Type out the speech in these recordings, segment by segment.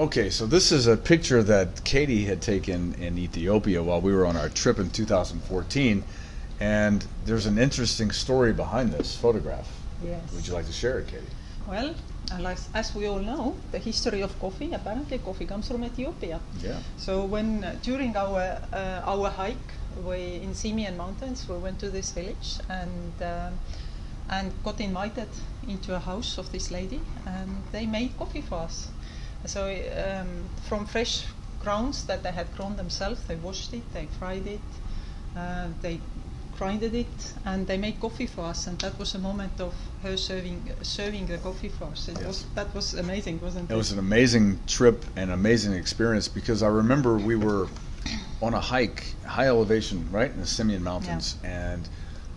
Okay, so this is a picture that Katie had taken in Ethiopia while we were on our trip in 2014, and there's an interesting story behind this photograph. Would you Yes. like to share it, Katie? Well, as we all know, the history of coffee, apparently coffee comes from Ethiopia. Yeah. So when during our hike in Simeon Mountains, we went to this village and got invited into a house of this lady, and they made coffee for us. So from fresh grounds that they had grown themselves, they washed it, they fried it, they grinded it, and they made coffee for us. And that was a moment of her serving the coffee for us. That was amazing, wasn't it? It was an amazing trip and amazing experience because I remember we were on a hike, high elevation, right in the Simeon Mountains, and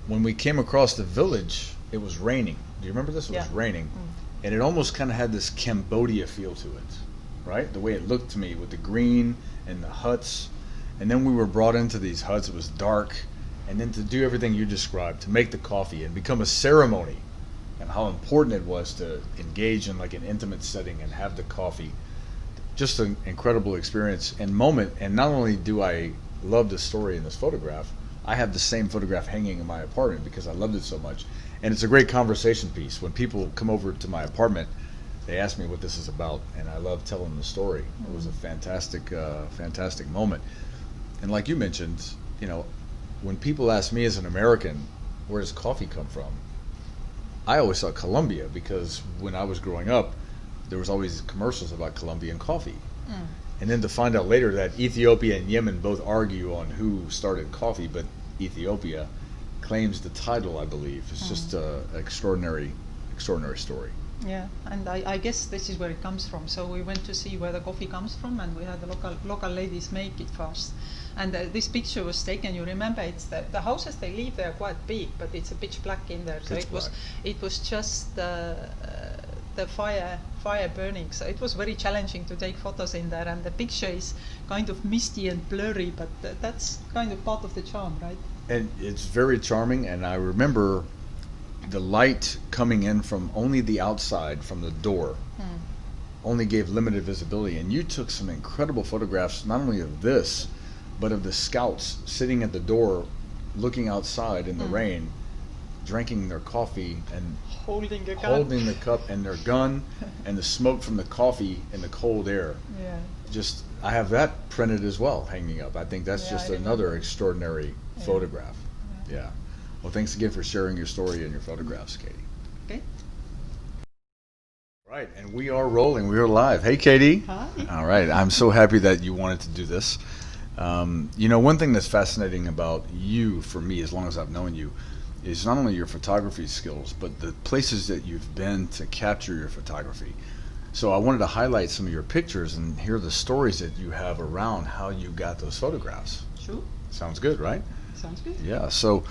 when we came across the village, it was raining. Do you remember this? It was raining. And it almost kind of had this Cambodia feel to it, right? The way it looked to me with the green and the huts. And then we were brought into these huts. It was dark. And then to do everything you described, to make the coffee and become a ceremony, and how important it was to engage in like an intimate setting and have the coffee. Just an incredible experience and moment. And not only do I love the story in this photograph, I have the same photograph hanging in my apartment because I loved it so much. And it's a great conversation piece. When people come over to my apartment, they ask me what this is about, and I love telling the story. It was a fantastic moment. And like you mentioned, when people ask me as an American, where does coffee come from? I always thought Colombia, because when I was growing up, there was always commercials about Colombian coffee. And then to find out later that Ethiopia and Yemen both argue on who started coffee, but Ethiopia claims the title, I believe. It's just an extraordinary story. Yeah, and I guess this is where it comes from. So we went to see where the coffee comes from, and we had the local ladies make it first. And this picture was taken. You remember, it's the houses they live. They are quite big, but it's a pitch black in there. So it was just the fire burning. So it was very challenging to take photos in there. And the picture is kind of misty and blurry, but that's kind of part of the charm, right? And it's very charming, and I remember the light coming in from only the outside, from the door, only gave limited visibility. And you took some incredible photographs, not only of this, but of the scouts sitting at the door, looking outside in the rain, drinking their coffee and holding the cup and their gun, and the smoke from the coffee in the cold air. Yeah. Just, I have that printed as well, hanging up. I think that's just another extraordinary photograph. Yeah. Well, thanks again for sharing your story and your photographs, Katie. Okay. Right, and we are rolling. We are live. Hey, Katie. Hi. All right. I'm so happy that you wanted to do this. One thing that's fascinating about you, for me, as long as I've known you, is not only your photography skills, but the places that you've been to capture your photography. So I wanted to highlight some of your pictures and hear the stories that you have around how you got those photographs. Sure. Sounds good, right? Sounds good. Yeah. So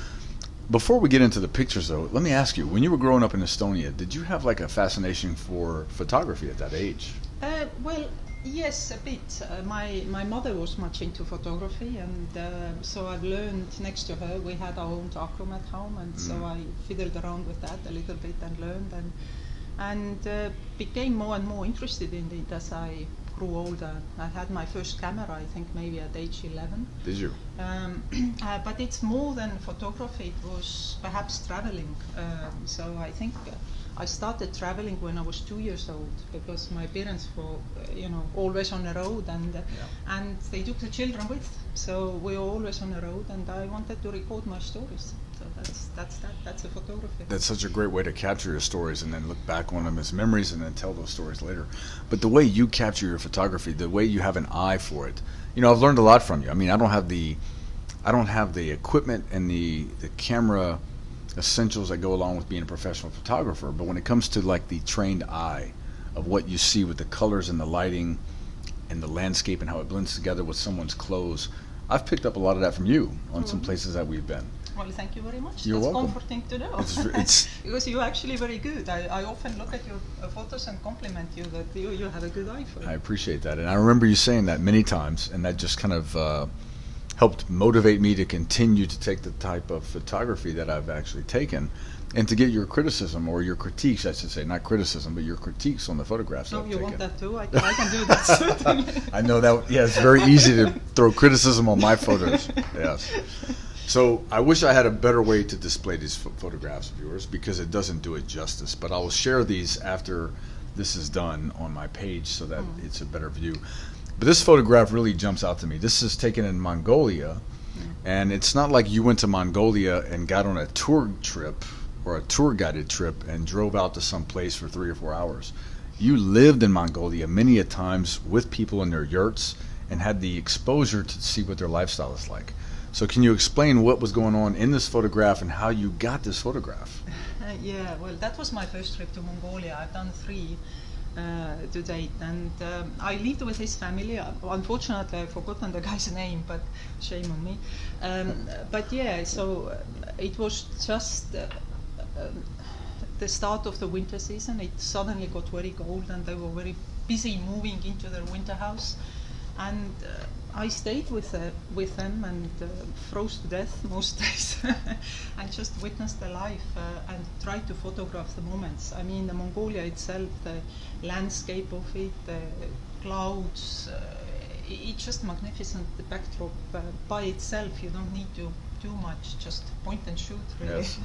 before we get into the pictures, though, let me ask you, when you were growing up in Estonia, did you have like a fascination for photography at that age? Well, yes, a bit. My mother was much into photography, and so I've learned next to her. We had our own darkroom at home, and so I fiddled around with that a little bit and learned, and became more and more interested in it as I grew older. I had my first camera, I think maybe at age 11. Did you? But it's more than photography. It was perhaps traveling. So I think I started traveling when I was 2 years old, because my parents were, always on the road, and they took the children with. So we were always on the road, and I wanted to record my stories. So that's a photography. That's such a great way to capture your stories and then look back on them as memories and then tell those stories later. But the way you capture your photography, the way you have an eye for it, I've learned a lot from you. I mean, I don't have the equipment and the camera essentials that go along with being a professional photographer, but when it comes to like the trained eye of what you see with the colors and the lighting and the landscape and how it blends together with someone's clothes, I've picked up a lot of that from you on some places that we've been. Well, thank you very much. You're That's welcome. comforting to know. It's because you're actually very good. I often look at your photos and compliment you that you have a good eye for it. I appreciate that, and I remember you saying that many times, and that just kind of helped motivate me to continue to take the type of photography that I've actually taken, and to get your criticism or your critiques, I should say, not criticism, but your critiques on the photographs that Oh, I've you taken. want that too? I can do that certainly. I know that. Yeah, it's very easy to throw criticism on my photos. Yes. So I wish I had a better way to display these photographs of yours, because it doesn't do it justice. But I will share these after this is done on my page so that it's a better view. But this photograph really jumps out to me. This is taken in Mongolia, and it's not like you went to Mongolia and got on a tour trip or a tour guided trip and drove out to some place for 3 or 4 hours. You lived in Mongolia many a times with people in their yurts and had the exposure to see what their lifestyle is like. So can you explain what was going on in this photograph and how you got this photograph? Yeah, well, that was my first trip to Mongolia. I've done 3 to date, and I lived with his family. Unfortunately, I've forgotten the guy's name, but shame on me. But yeah, so it was just the start of the winter season. It suddenly got very cold, and they were very busy moving into their winter house. And I stayed with them and froze to death most days, and just witnessed the life and tried to photograph the moments. I mean, the Mongolia itself, the landscape of it, the clouds, it's just magnificent. The backdrop by itself, you don't need to do much, just point and shoot, really. Yes.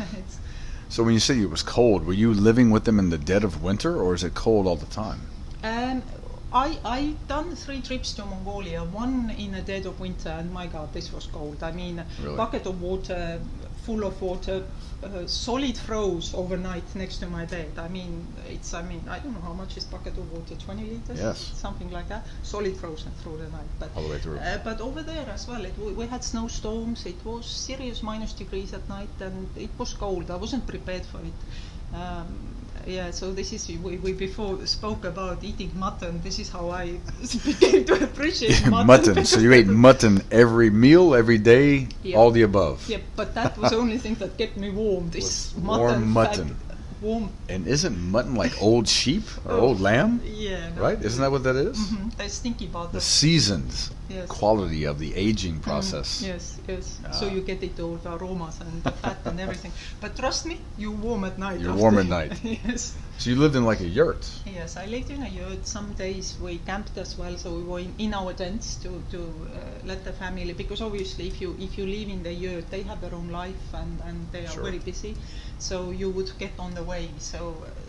So when you say it was cold, were you living with them in the dead of winter, or is it cold all the time? I done 3 trips to Mongolia, one in the dead of winter, and my God, this was cold. I mean, Really? Bucket of water, full of water, solid froze overnight next to my bed. I mean, I don't know how much is bucket of water, 20 liters? Yes. Something like that. Solid frozen through the night. But, All the way through. But over there as well, we had snowstorms. It was serious -degrees at night, and it was cold. I wasn't prepared for it. Yeah, so this is, we before spoke about eating mutton. This is how I began to appreciate mutton. Mutton. So you ate mutton every meal, every day, Yeah. all the above. Yeah, but that was the only thing that kept me warm. This Was mutton. warm mutton. Warm. And isn't mutton like old sheep or old lamb? Yeah. No. Right? Isn't that what that is? The stinky butter. The seasoned Yes. quality of the aging process. Yes. So you get it all, the aromas and the fat and everything. But trust me, you're warm at night. You're warm at night. Yes. So you lived in like a yurt. Yes, I lived in a yurt. Some days we camped as well, so we were in our tents to let the family, because obviously if you live in the yurt, they have their own life and they are Sure. very busy. So you would get on the way. So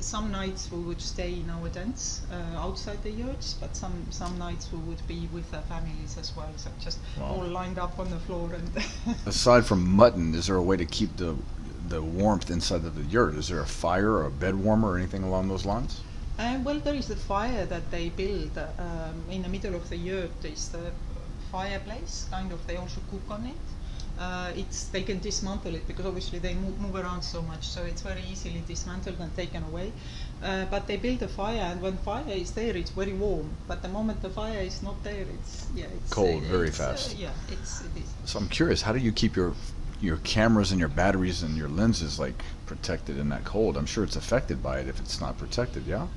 some nights we would stay in our tents outside the yurts, but some nights we would be with our families as well. So just Wow. all lined up on the floor and. Aside from mutton, is there a way to keep the warmth inside of the yurt? Is there a fire or a bed warmer or anything along those lines? Well, there is a fire that they build in the middle of the yurt. Is the fireplace, kind of. They also cook on it. They can dismantle it because obviously they move around so much, so it's very easily dismantled and taken away. But they build a fire, and when fire is there, it's very warm. But the moment the fire is not there, it's Cold, very fast. Yeah, it is. So I'm curious, how do you keep your cameras and your batteries and your lenses like protected in that cold? I'm sure it's affected by it if it's not protected, yeah?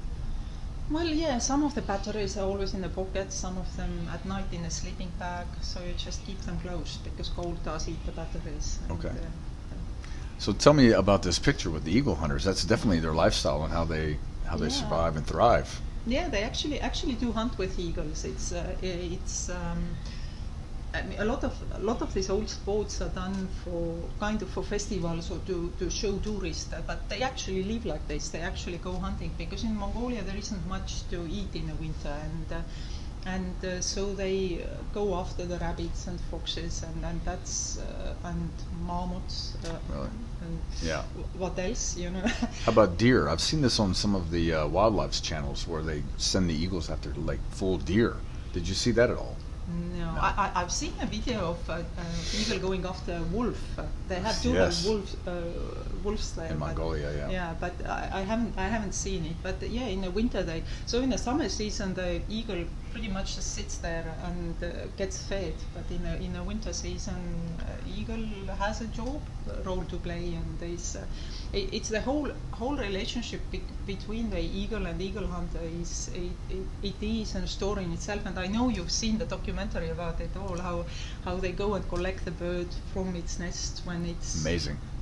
Well, yeah, some of the batteries are always in the pocket, some of them at night in a sleeping bag, so you just keep them closed because cold does eat the batteries. Okay. So tell me about this picture with the eagle hunters. That's definitely their lifestyle and how they Yeah. survive and thrive. Yeah, they actually do hunt with eagles. I mean, a lot of these old sports are done for festivals or to show tourists, but they actually live like this. They actually go hunting because in Mongolia there isn't much to eat in the winter, and so they go after the rabbits and foxes and that's and marmots. Really? And Yeah. what else? How about deer? I've seen this on some of the wildlife channels where they send the eagles after like full deer. Did you see that at all? No, I've seen a video of eagle going after a wolf. They have two Yes. wolves there In but- Mongolia, yeah. Yeah, but I haven't seen it. But yeah, in the winter in the summer season the eagle pretty much just sits there and gets fed. But in the winter season, eagle has a job role to play, and it's the whole relationship between the eagle and eagle hunter it is a story in itself. And I know you've seen the documentary documentary about it all, how they go and collect the bird from its nest when it's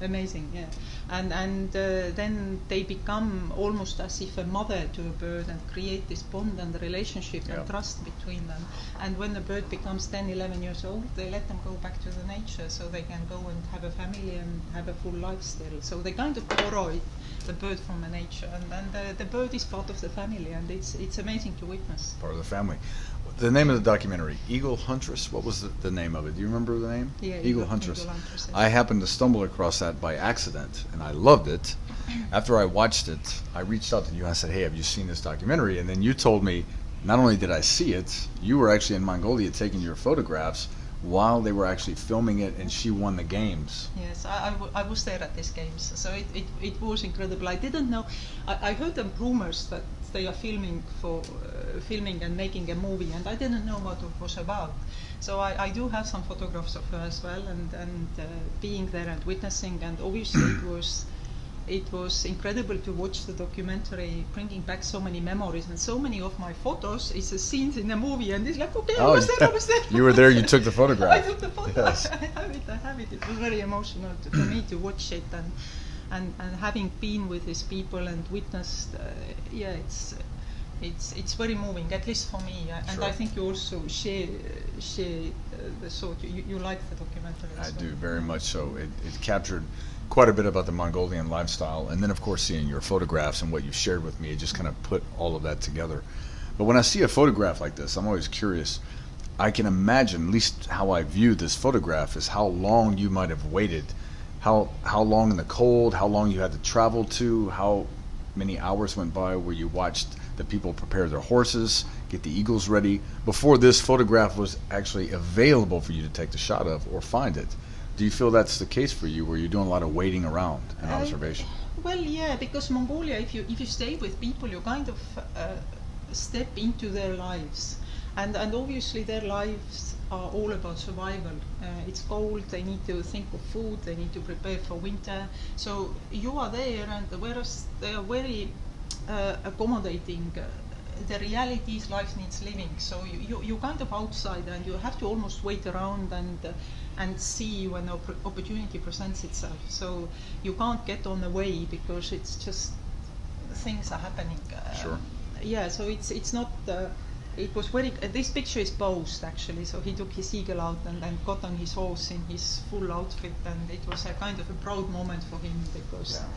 amazing, yeah. And then they become almost as if a mother to a bird and create this bond and relationship and trust between them. And when the bird becomes 10, 11 years old, they let them go back to the nature so they can go and have a family and have a full life still. So they kind of borrow it, the bird from the nature, and the bird is part of the family, and it's amazing to witness. Part of the family. The name of the documentary, Eagle Huntress, what was the name of it? Do you remember the name? Yeah, Eagle Huntress. Eagle Huntress, yes. I happened to stumble across that by accident, and I loved it. After I watched it, I reached out to you and I said, hey, have you seen this documentary? And then you told me, not only did I see it, you were actually in Mongolia taking your photographs while they were actually filming it, and she won the games. Yes, I was there at these games, so it was incredible. I didn't know. I heard the rumors that they are filming and making a movie, and I didn't know what it was about. So I do have some photographs of her as well, and being there and witnessing, and obviously it was incredible to watch the documentary, bringing back so many memories, and so many of my photos is a scenes in a movie, and it's like, okay, I was there. You were there, you took the photograph. I took the photo. Yes. I have it. It was very emotional for me to watch it, and having been with these people and witnessed, it's very moving, at least for me. And Sure. I think you also share the thought. You like the documentary. I do, very much so. It captured quite a bit about the Mongolian lifestyle, and then of course seeing your photographs and what you shared with me, it just kind of put all of that together. But when I see a photograph like this, I'm always curious. I can imagine, at least how I view this photograph, is how long you might have waited, how long in the cold, how long you had to travel to, how many hours went by where you watched the people prepare their horses, get the eagles ready, before this photograph was actually available for you to take the shot of or find it. Do you feel that's the case for you, where you're doing a lot of waiting around and observation? Well, yeah, because Mongolia, if you stay with people, you kind of step into their lives, and obviously their lives are all about survival. It's cold, they need to think of food, they need to prepare for winter. So you are there, and whereas they are very accommodating. The reality is life needs living. So you're kind of outside, and you have to almost wait around and see when the opportunity presents itself. So you can't get on the way because it's just things are happening. Sure. Yeah. So it's not. It was very. This picture is posed actually. So he took his eagle out and got on his horse in his full outfit, and it was a kind of a proud moment for him because. Yeah.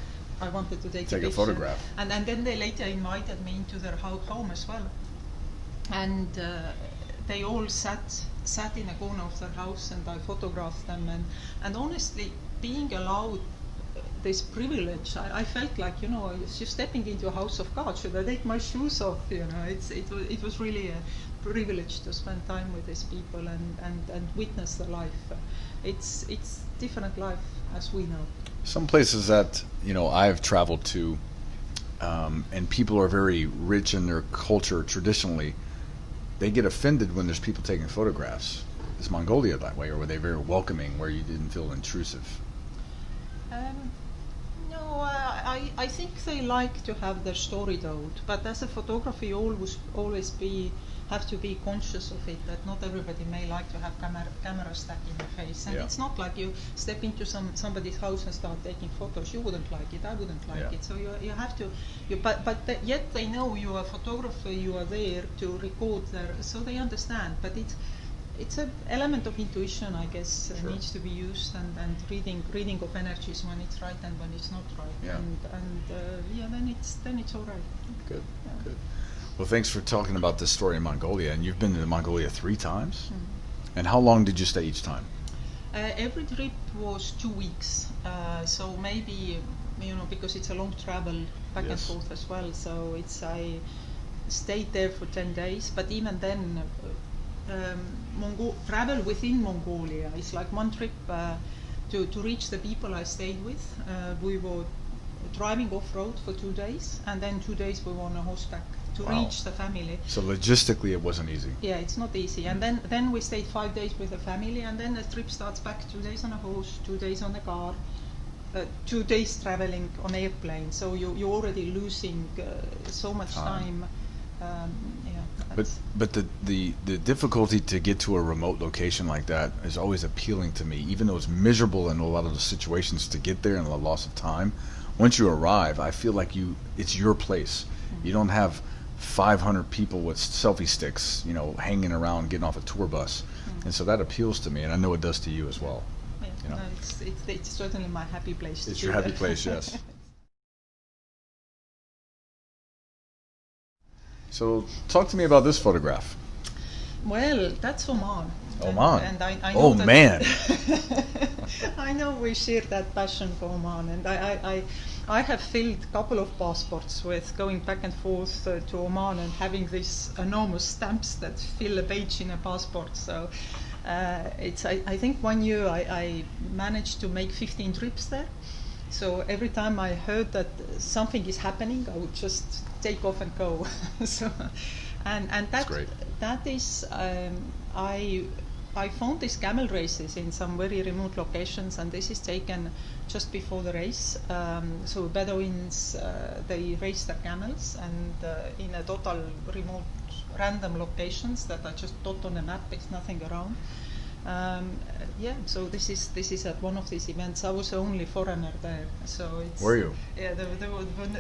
I wanted to take a photograph. And then they later invited me into their home as well. And they all sat in a corner of their house, and I photographed them. And honestly, being allowed this privilege, I felt like, you're stepping into a house of God. Should I take my shoes off? It was really a privilege to spend time with these people and witness the life. It's different life as we know. Some places that I've traveled to, and people are very rich in their culture traditionally, they get offended when there's people taking photographs. Is Mongolia that way, or were they very welcoming, where you didn't feel intrusive? No, I think they like to have their story told, but as a photographer, you always have to be conscious of it, that not everybody may like to have camera stuck in their face, and it's not like you step into somebody's house and start taking photos. You wouldn't like it, I wouldn't like it. So you have to, yet they know you are a photographer, you are there to record so they understand. But it's an element of intuition, I guess, Sure. needs to be used, and reading of energies when it's right and when it's not right, then it's all right. Good. Well, thanks for talking about this story in Mongolia. And you've been to Mongolia 3 times? Mm-hmm. And how long did you stay each time? Every trip was 2 weeks. So maybe, because it's a long travel back and forth as well. So I stayed there for 10 days. But even then, travel within Mongolia is like one trip to reach the people I stayed with. We were driving off-road for 2 days, and then 2 days we were on a horseback to reach the family. So logistically it wasn't easy. Yeah, it's not easy. And then we stayed 5 days with the family, and then the trip starts back 2 days on a horse, 2 days on a car, 2 days traveling on airplane. So you're already losing so much time. But the difficulty to get to a remote location like that is always appealing to me, even though it's miserable in a lot of the situations to get there and the loss of time. Once you arrive, I feel like it's your place. You don't have 500 people with selfie sticks, hanging around getting off a tour bus, and so that appeals to me, and I know it does to you as well. Yeah, no, it's certainly my happy place. It's your happy place, yes. So talk to me about this photograph. Well, that's Oman. Oman. And I know oh that man. I know we share that passion for Oman, and I have filled a couple of passports with going back and forth to Oman and having these enormous stamps that fill a page in a passport. So I think 1 year I managed to make 15 trips there. So every time I heard that something is happening, I would just take off and go. So, and That's great. that is I found these camel races in some very remote locations, and this is taken just before the race. So Bedouins they race their camels, and in a total remote, random locations that are just dot on a map. It's nothing around. So this is at one of these events. I was the only foreigner there. So it's, were you? Yeah,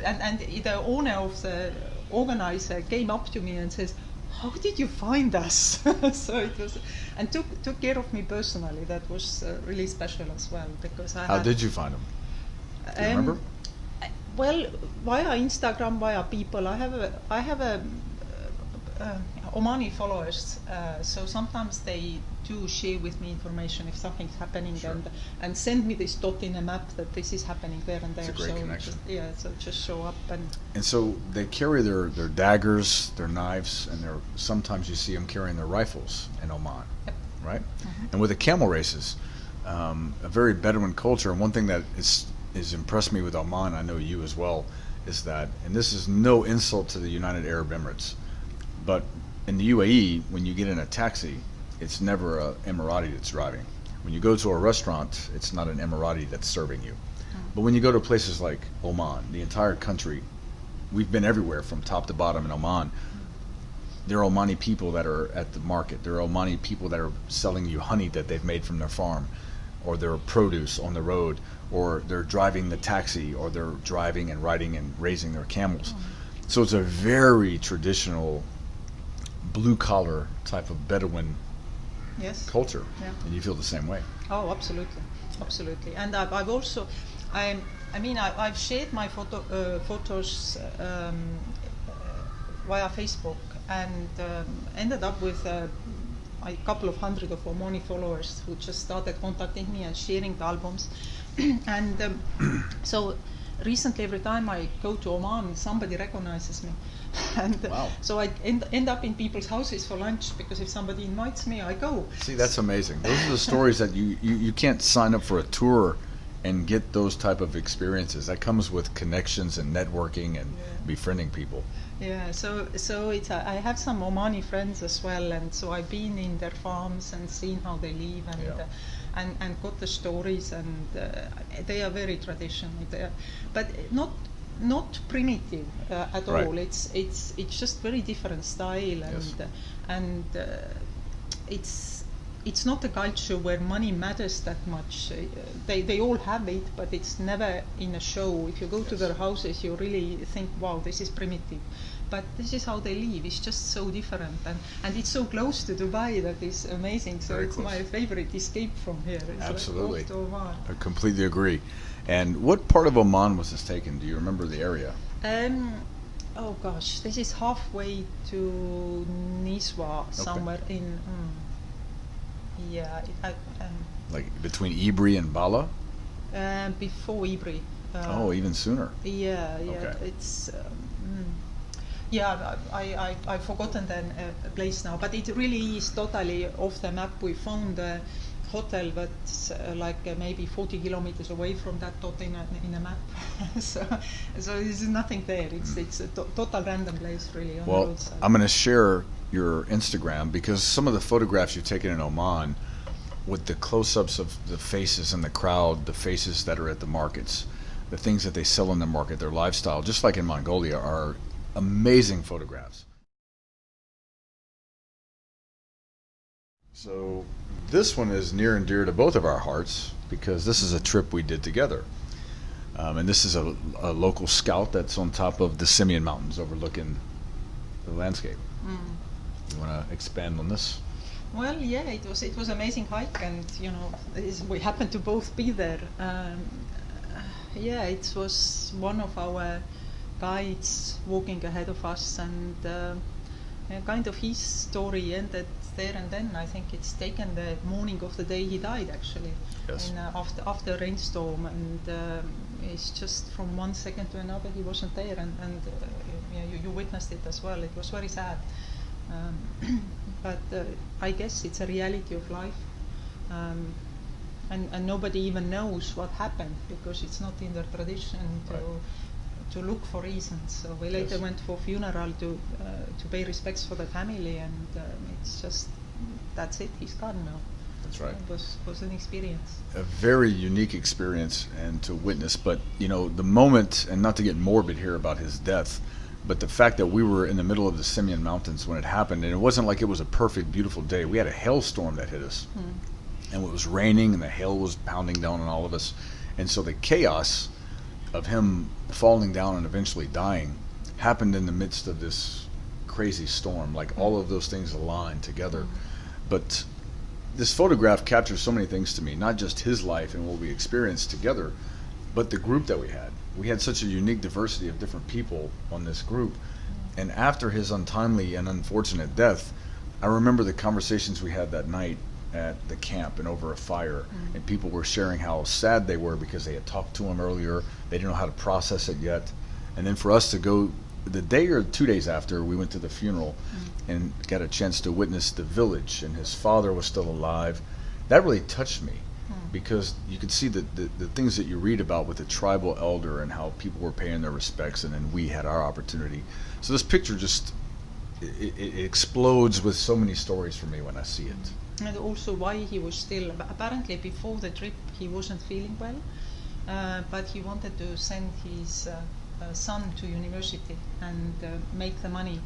and the owner of the organizer came up to me and says, "How did you find us?" So it was, and took care of me personally. That was really special as well, because How did you find them? Do you remember? Well, via Instagram, via people. I have a Omani followers, so sometimes they do share with me information if something's happening, Sure. and send me this dot in a map that this is happening there and there. It's a great so connection. so just show up And so they carry their daggers, their knives, and sometimes you see them carrying their rifles in Oman, Yep. right? And with the camel races, a very Bedouin culture. And one thing that is impressed me with Oman, I know you as well, is that, and this is no insult to the United Arab Emirates, but in the UAE, when you get in a taxi, it's never an Emirati that's driving. When you go to a restaurant, it's not an Emirati that's serving you. But when you go to places like Oman, the entire country, we've been everywhere from top to bottom in Oman. There are Omani people that are at the market. There are Omani people that are selling you honey that they've made from their farm, or their produce on the road, or they're driving the taxi, or they're driving and riding and raising their camels. So it's a very traditional blue-collar type of Bedouin yes. culture, Yeah. and you feel the same way. Oh, absolutely. And I've also, I've shared my photos via Facebook, and ended up with a couple of hundred of Omani followers who just started contacting me and sharing the albums. And so recently, every time I go to Oman, somebody recognizes me. And Wow. so I end up in people's houses for lunch, because if somebody invites me, I go. See, that's amazing. Those are the stories that you can't sign up for a tour and get those type of experiences. That comes with connections and networking and befriending people. Yeah, so it's I have some Omani friends as well, and so I've been in their farms and seen how they live, and Yeah. and got the stories, and they are very traditional. But not primitive at Right. all. It's just very different style, Yes. and it's not a culture where money matters that much. They all have it, but it's never in a show. If you go to their houses, you really think, wow, this is primitive. But this is how they live. It's just so different, and it's so close to Dubai that is amazing. So Very it's close. my favorite escape from here. It's Absolutely. Like off to Oman. I completely agree. And what part of Oman was this taken? Do you remember the area? Oh gosh, this is halfway to Niswa, somewhere in. Like between Ibri and Bala? Before Ibri. Oh, even sooner. Yeah, Okay. it's. Yeah, I've forgotten the place now, but it really is totally off the map. We found a hotel that's maybe 40 kilometers away from that dot in a map. so there's nothing there. It's a total random place, really, on the Well, roadside. I'm going to share your Instagram, because some of the photographs you've taken in Oman, with the close-ups of the faces in the crowd, the faces that are at the markets, the things that they sell in the market, their lifestyle, just like in Mongolia, are amazing photographs. So this one is near and dear to both of our hearts because this is a trip we did together. And this is a local scout that's on top of the Simeon Mountains overlooking the landscape. You want to expand on this? Well, yeah, it was amazing hike, and we happened to both be there. Yeah, it was one of our guides walking ahead of us, and kind of his story ended there and then. I think it's taken the morning of the day he died, actually. Yes. After a rainstorm, and it's just from one second to another he wasn't there, and you witnessed it as well. It was very sad. But I guess it's a reality of life, and nobody even knows what happened because it's not in their tradition to look for reasons. So we later went for funeral to pay respects for the family, and it's just that's it. He's gone now. That's right. It was an experience. A very unique experience and to witness. But the moment, and not to get morbid here about his death, but the fact that we were in the middle of the Simeon Mountains when it happened, and it wasn't like it was a perfect, beautiful day. We had a hailstorm that hit us, and it was raining, and the hail was pounding down on all of us. And so the chaos of him falling down and eventually dying happened in the midst of this crazy storm. Like all of those things aligned together. But this photograph captures so many things to me, not just his life and what we experienced together, but the group that we had. We had such a unique diversity of different people on this group. And after his untimely and unfortunate death, I remember the conversations we had that night at the camp and over a fire, and people were sharing how sad they were because they had talked to him earlier. They didn't know how to process it yet. And then for us to go the day or 2 days after, we went to the funeral and got a chance to witness the village, and his father was still alive. That really touched me. Because you could see the things that you read about with the tribal elder and how people were paying their respects, and then we had our opportunity. So this picture just it explodes with so many stories for me when I see it. And also why he was still, apparently before the trip he wasn't feeling well, but he wanted to send his son to university and make the money.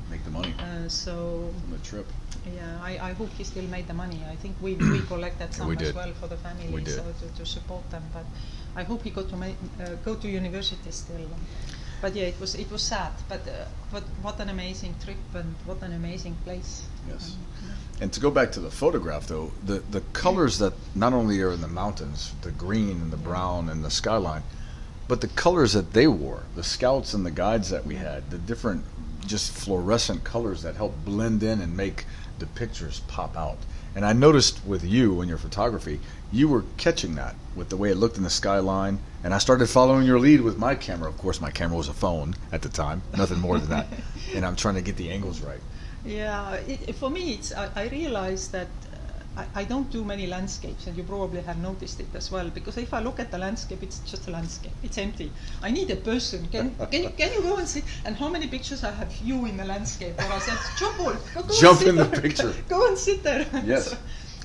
So on the trip. Yeah, I hope he still made the money. I think we collected some as well for the family, so to support them. But I hope he got to go to university still. But yeah, it was sad. But what an amazing trip, and what an amazing place. Yes. And to go back to the photograph, though, the colors that not only are in the mountains, the green and the brown and the skyline, but the colors that they wore, the scouts and the guides that we had, the different just fluorescent colors that help blend in and make the pictures pop out. And I noticed with you in your photography, you were catching that with the way it looked in the skyline, and I started following your lead with my camera. Of course, my camera was a phone at the time, nothing more than that, and I'm trying to get the angles right. Yeah, for me, I realized that I don't do many landscapes, and you probably have noticed it as well, because if I look at the landscape, it's just a landscape. It's empty. I need a person. Can you go and see? And how many pictures I have you in the landscape? Or I said, jump in the picture. Go and sit there. Yes.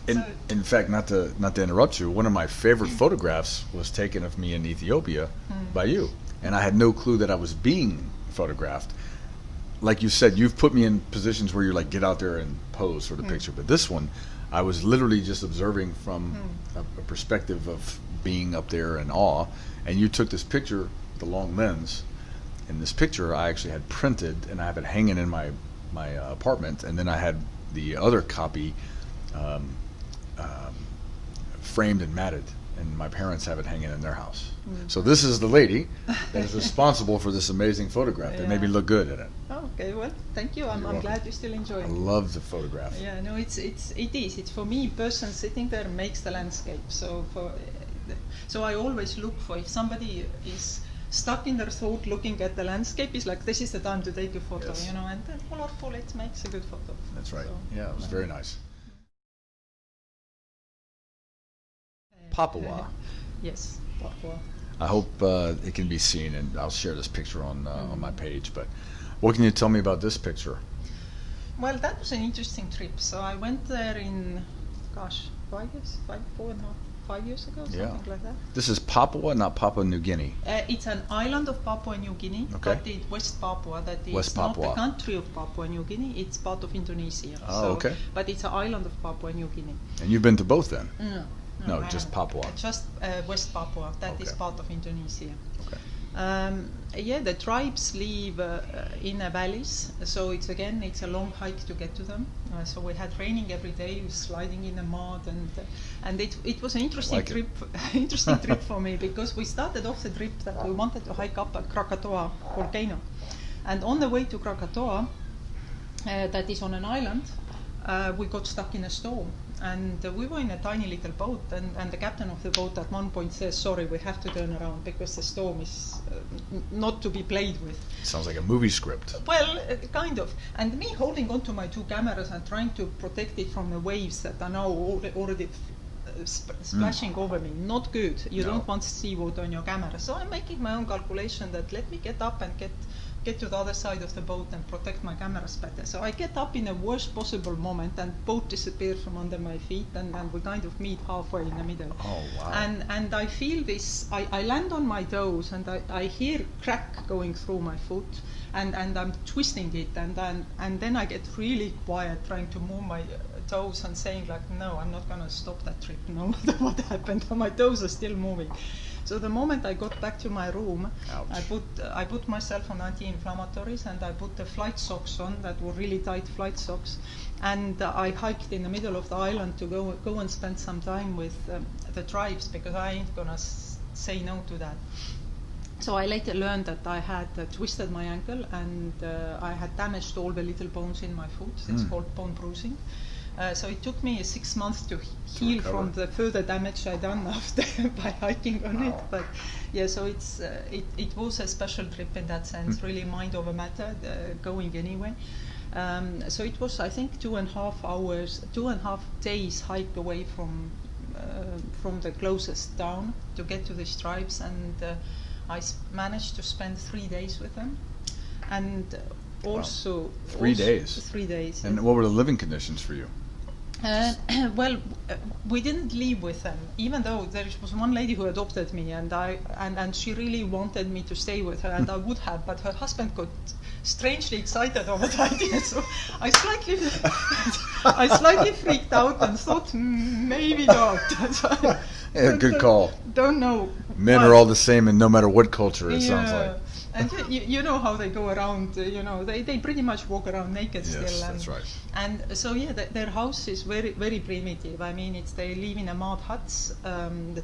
In fact, not to interrupt you, one of my favorite photographs was taken of me in Ethiopia by you, and I had no clue that I was being photographed. Like you said, you've put me in positions where you're like, get out there and pose for the picture. But this one, I was literally just observing from a perspective of being up there in awe, and you took this picture with the long lens. And this picture I actually had printed, and I have it hanging in my apartment, and then I had the other copy framed and matted, and my parents have it hanging in their house. So this is the lady that is responsible for this amazing photograph that made me look good in it. Okay, well, thank you. I'm glad you're still enjoying it. I love the photograph. Yeah, no, it is. It's for me, person sitting there makes the landscape. So I always look for, if somebody is stuck in their thought looking at the landscape, it's like, this is the time to take a photo, and then colorful, it makes a good photo. That's right. So, yeah, it was very nice. Papua. Yes, Papua. I hope it can be seen, and I'll share this picture on my page. But what can you tell me about this picture? Well, that was an interesting trip. So I went there in, 4.5 5 years ago, something Yeah. like that. This is Papua, not Papua New Guinea. It's an island of Papua New Guinea, Okay. but it's West Papua. That is West not the Papua. country of Papua New Guinea. It's part of Indonesia. Oh, okay. But it's an island of Papua New Guinea. And you've been to both then? No, No, I just haven't. Papua. Just West Papua. That is Okay. part of Indonesia. Okay. Yeah, the tribes live in the valleys, so it's a long hike to get to them. So we had training every day, sliding in the mud, and it was an interesting like trip. Interesting trip for me, because we started off the trip that we wanted to hike up a Krakatoa volcano, and on the way to Krakatoa, that is on an island, we got stuck in a storm. And we were in a tiny little boat, and the captain of the boat at one point says, "Sorry, we have to turn around because the storm is not to be played with." Sounds like a movie script. Well, kind of. And me holding onto my two cameras and trying to protect it from the waves that are now already splashing over me. Not good. You don't want seawater on your camera. So I'm making my own calculation that let me get up and get to the other side of the boat and protect my cameras better. So I get up in the worst possible moment, and boat disappears from under my feet, and we kind of meet halfway in the middle. Oh, wow. And I feel this, I land on my toes, and I hear crack going through my foot, and I'm twisting it, and then I get really quiet, trying to move my toes and saying like, no, I'm not gonna stop that trip, no matter what happened. My toes are still moving. So the moment I got back to my room, I put myself on anti-inflammatories, and I put the flight socks on that were really tight flight socks, and I hiked in the middle of the island to go and spend some time with the tribes, because I ain't gonna say no to that. So I later learned that I had twisted my ankle, and I had damaged all the little bones in my foot. It's called bone bruising. So it took me 6 months to heal from the further damage I done after by hiking on it. But yeah, so it was a special trip in that sense, really mind over matter, going anyway. So it was, I think, 2.5 hours, 2.5 days hike away from the closest town to get to these tribes, and I managed to spend 3 days with them, and also 3 days. 3 days. And what were the living conditions for you? Well, we didn't live with them, even though there was one lady who adopted me, and she really wanted me to stay with her, and I would have, but her husband got strangely excited over the idea, so I slightly freaked out and thought maybe not. Yeah, good call. Don't know. Men are all the same, and no matter what culture, it sounds like. And you know how they go around, they pretty much walk around naked still. Yes, And, that's right. And so, yeah, their house is very, very primitive. I mean, they live in a mud huts.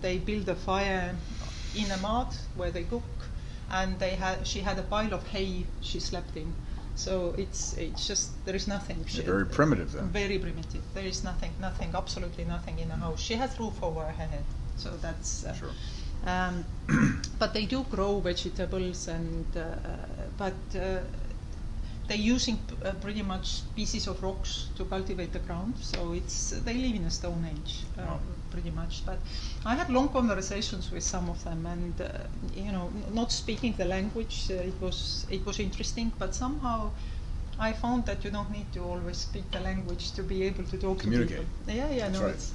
They build a fire in a mud where they cook, and she had a pile of hay she slept in. So it's just, there is nothing. They're very primitive then. Very primitive. There is nothing, absolutely nothing in the house. She has roof over her head, so that's... Sure. But they do grow vegetables, but they're using pretty much pieces of rocks to cultivate the ground. So they live in a stone age, pretty much. But I had long conversations with some of them, and not speaking the language, it was interesting. But somehow I found that you don't need to always speak the language to be able to talk to people. Yeah, That's no, right. it's.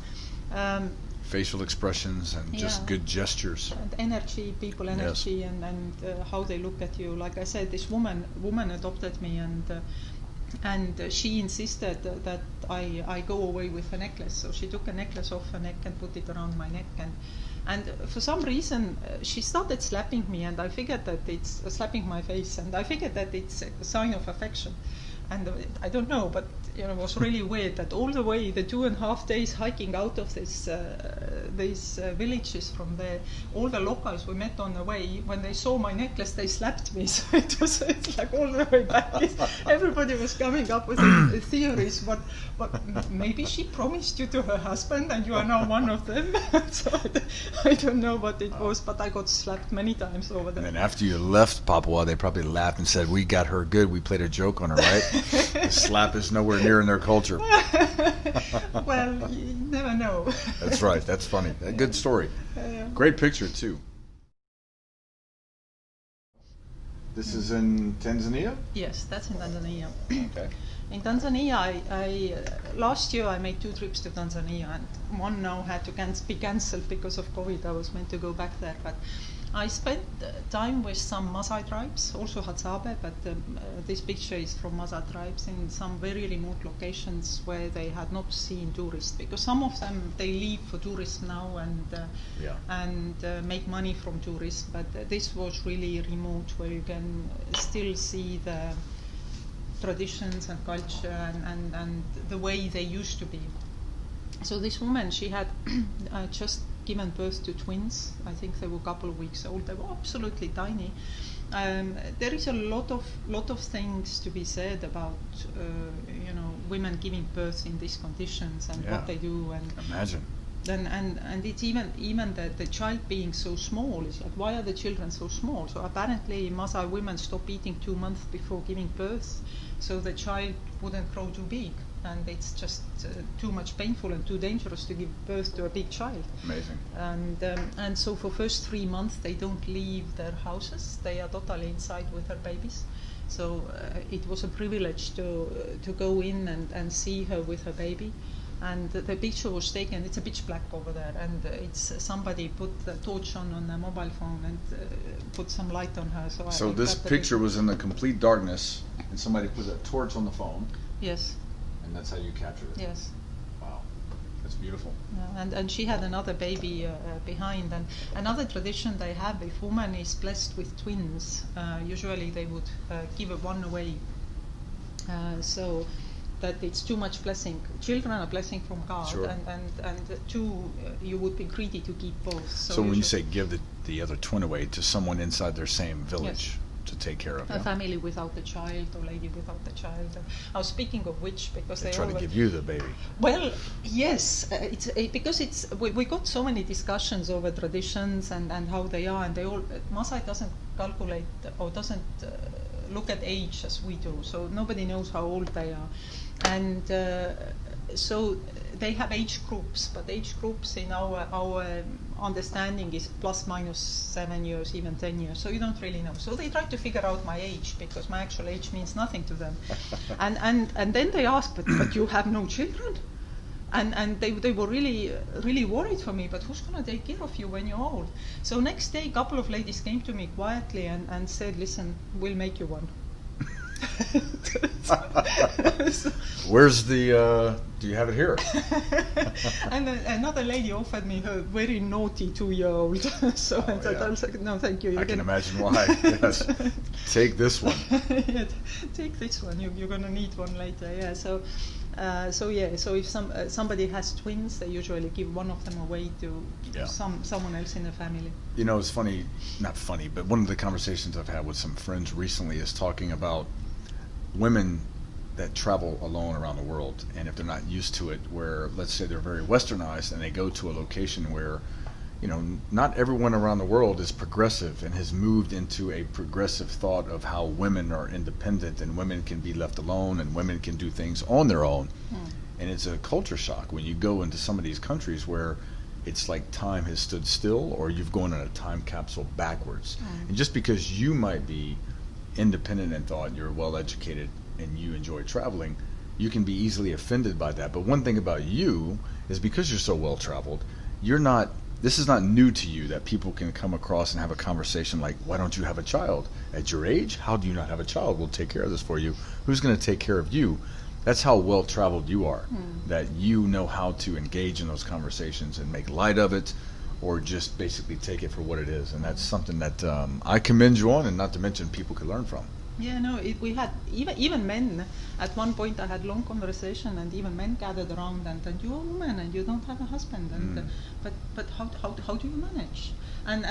Facial expressions and just good gestures. And energy, people energy, Yes. and how they look at you. Like I said, this woman adopted me, and she insisted that I go away with a necklace. So she took a necklace off her neck and put it around my neck, and for some reason she started slapping me, and I figured that it's slapping my face, and I figured that it's a sign of affection. And I don't know, but it was really weird that all the way, the 2.5 days hiking out of these villages from there, all the locals we met on the way, when they saw my necklace, they slapped me. So it's like all the way back. Everybody was coming up with theories, but maybe she promised you to her husband, and you are now one of them. So I don't know what it was, but I got slapped many times over there. And then after you left Papua, they probably laughed and said, "We got her good. We played a joke on her, right?" The slap is nowhere near in their culture. Well, you never know. That's right. That's funny. A good story. Great picture, too. This is in Tanzania? Yes, that's in Tanzania. Okay. In Tanzania, last year I made 2 trips to Tanzania, and one now had to be cancelled because of COVID. I was meant to go back there, but I spent time with some Maasai tribes, also Hadzabe, but this picture is from Maasai tribes in some very remote locations where they had not seen tourists, because some of them, they leave for tourism now and make money from tourism, but this was really remote where you can still see the traditions and culture and the way they used to be. So this woman, she had just given birth to twins. I think they were a couple of weeks old. They were absolutely tiny. There is a lot of things to be said about women giving birth in these conditions and what they do. And imagine. And it's even the child being so small. It's like, why are the children so small? So apparently Maasai women stop eating 2 months before giving birth, so the child wouldn't grow too big. And it's just too much painful and too dangerous to give birth to a big child. Amazing. And so for first 3 months they don't leave their houses. They are totally inside with their babies. So it was a privilege to go in and see her with her baby. And the picture was taken. It's a pitch black over there, and it's somebody put the torch on a mobile phone and put some light on her. So this picture was in the complete darkness, and somebody put a torch on the phone. Yes. And that's how you captured it. Yes. Wow, that's beautiful. Yeah, and she had another baby behind. And another tradition they have, if woman is blessed with twins, usually they would give one away. So that it's too much blessing. Children are a blessing from God, sure. and two, you would be greedy to keep both. So when you say give the other twin away to someone inside their same village. Yes. To take care of a family without a child or lady without a child. I was speaking of which because they try to give you the baby. Well, yes, because we got so many discussions over traditions and how they are, and they all Maasai doesn't calculate or doesn't look at age as we do, so nobody knows how old they are, and so they have age groups, but age groups in our understanding is plus minus 7 years, even 10 years. So you don't really know. So they try to figure out my age because my actual age means nothing to them. and then they ask, but you have no children? And they were really worried for me, but who's going to take care of you when you're old? So next day, a couple of ladies came to me quietly and said, listen, we'll make you one. Where's the do you have it here? And another lady offered me her very naughty 2-year-old. So I said, no, thank you. I can imagine why. Yes. Take this one. Yeah, take this one. You're going to need one later. Yeah. So if somebody has twins, they usually give one of them away to someone else in the family. You know, it's funny, not funny, but one of the conversations I've had with some friends recently is talking about women that travel alone around the world, and if they're not used to it, where let's say they're very westernized and they go to a location where, you know, not everyone around the world is progressive and has moved into a progressive thought of how women are independent and women can be left alone and women can do things on their own. And it's a culture shock when you go into some of these countries where it's like time has stood still or you've gone in a time capsule backwards. And just because you might be independent in thought, you're well educated and you enjoy traveling, you can be easily offended by that. But one thing about you is because you're so well traveled, this is not new to you that people can come across and have a conversation like, why don't you have a child? At your age, how do you not have a child? We'll take care of this for you. Who's going to take care of you? That's how well traveled you are, that you know how to engage in those conversations and make light of it or just basically take it for what it is. And that's something that I commend you on, and not to mention people could learn from. Yeah, no, we had even men. At one point, I had long conversation, and even men gathered around, and you're a woman, and you don't have a husband, and but how do you manage? And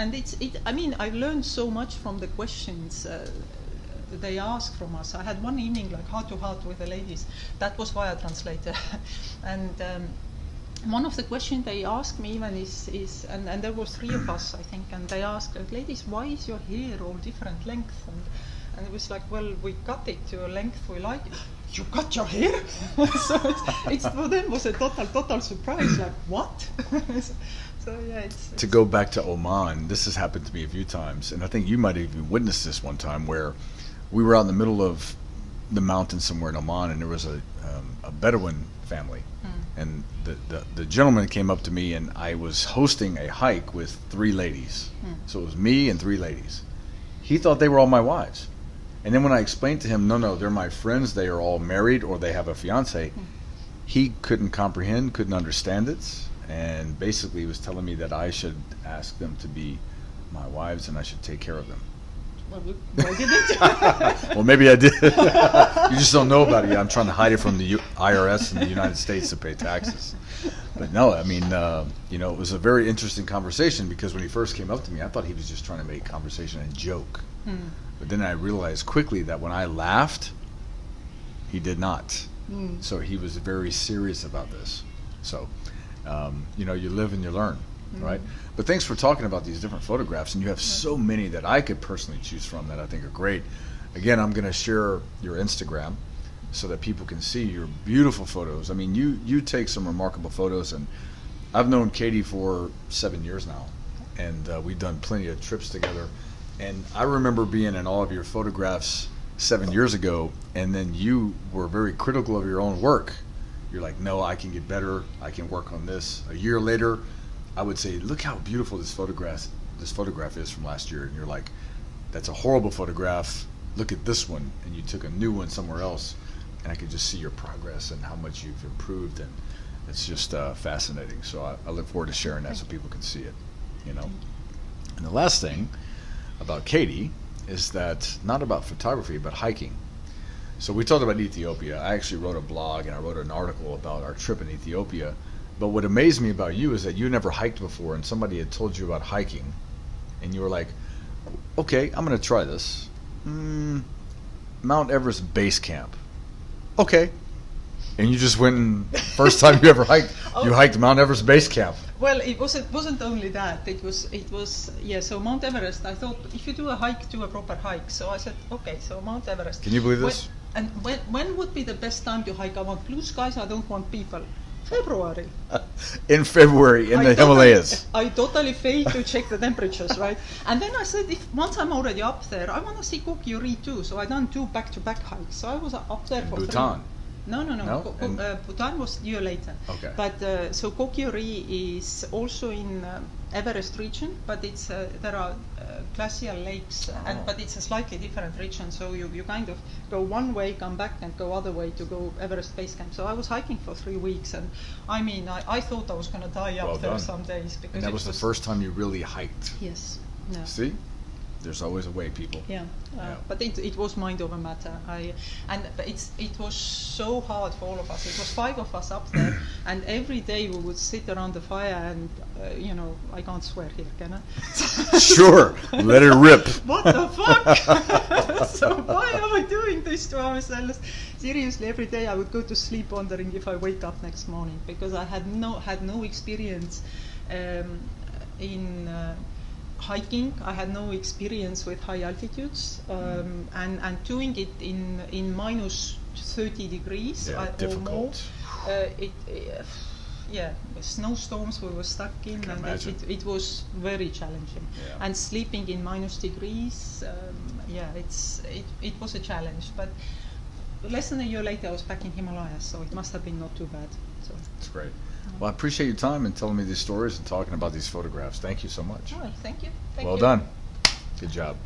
I mean, I learned so much from the questions they ask from us. I had one evening like heart to heart with the ladies. That was via translator, and. One of the questions they asked me even is and there were 3 of us, I think, and they asked, ladies, why is your hair all different length? And it was like, well, we cut it to a length we like. You cut your hair? So it's for them was a total surprise. Like, what? So yeah, to go back to Oman, this has happened to me a few times, and I think you might have even witnessed this one time where we were out in the middle of the mountains somewhere in Oman, and there was a Bedouin family, and the gentleman came up to me, and I was hosting a hike with 3 ladies, so it was me and 3 ladies. He thought they were all my wives, and then when I explained to him, no, they're my friends, they are all married or they have a fiance, he couldn't comprehend, couldn't understand it, and basically was telling me that I should ask them to be my wives and I should take care of them. Well, why didn't Well, maybe I did. You just don't know about it yet. I'm trying to hide it from the IRS in the United States to pay taxes. But no, I mean, it was a very interesting conversation because when he first came up to me, I thought he was just trying to make conversation and joke. But then I realized quickly that when I laughed, he did not. So he was very serious about this. So, you live and you learn, right? But thanks for talking about these different photographs, and you have so many that I could personally choose from that I think are great. Again, I'm going to share your Instagram so that people can see your beautiful photos. I mean, you take some remarkable photos, and I've known Katie for 7 years now, and we've done plenty of trips together. And I remember being in all of your photographs 7 years ago, and then you were very critical of your own work. You're like, no, I can get better. I can work on this. A year later, I would say, look how beautiful this photograph is from last year. And you're like, that's a horrible photograph. Look at this one. And you took a new one somewhere else. And I could just see your progress and how much you've improved. And it's just fascinating. So I look forward to sharing that so people can see it, And the last thing about Katie is that not about photography, but hiking. So we talked about Ethiopia. I actually wrote a blog and I wrote an article about our trip in Ethiopia. But what amazed me about you is that you never hiked before, and somebody had told you about hiking, and you were like, okay, I'm going to try this. Mount Everest Base Camp. Okay. And you just went and first time you ever hiked, you hiked Mount Everest Base Camp. Well, it wasn't only that. It was So Mount Everest. I thought if you do a hike, do a proper hike. So I said, okay, so Mount Everest. Can you believe this? When would be the best time to hike? I want blue skies. I don't want people. February. In February in the Himalayas. I totally failed to check the temperatures, right? And then I said, once I'm already up there, I want to see Kokyuri too. So I done 2 back-to-back hikes. So I was up there for Bhutan. 3. No. Bhutan was a year later. Okay. But so Kokyuri is also in Everest region, but it's there are glacial lakes, but it's a slightly different region. So you kind of go one way, come back, and go other way to go Everest Base Camp. So I was hiking for 3 weeks, and I mean, I thought I was going to die up there some days because. And that was the first time you really hiked. Yes. Yeah. See? There's always a way, people. Yeah, but it was mind over matter. But it was so hard for all of us. It was 5 of us up there, and every day we would sit around the fire, and I can't swear here, can I? Sure, let it rip. What the fuck? So why am I doing this to ourselves? Seriously, every day I would go to sleep wondering if I wake up next morning because I had no experience in. Hiking. I had no experience with high altitudes, and doing it in minus 30 degrees or more. Snowstorms we were stuck in, and it was very challenging. Yeah. And sleeping in minus degrees, it was a challenge. But less than a year later, I was back in Himalayas, so it must have been not too bad. So that's great. Well, I appreciate your time and telling me these stories and talking about these photographs. Thank you so much. Oh, thank you. Well done. Good job.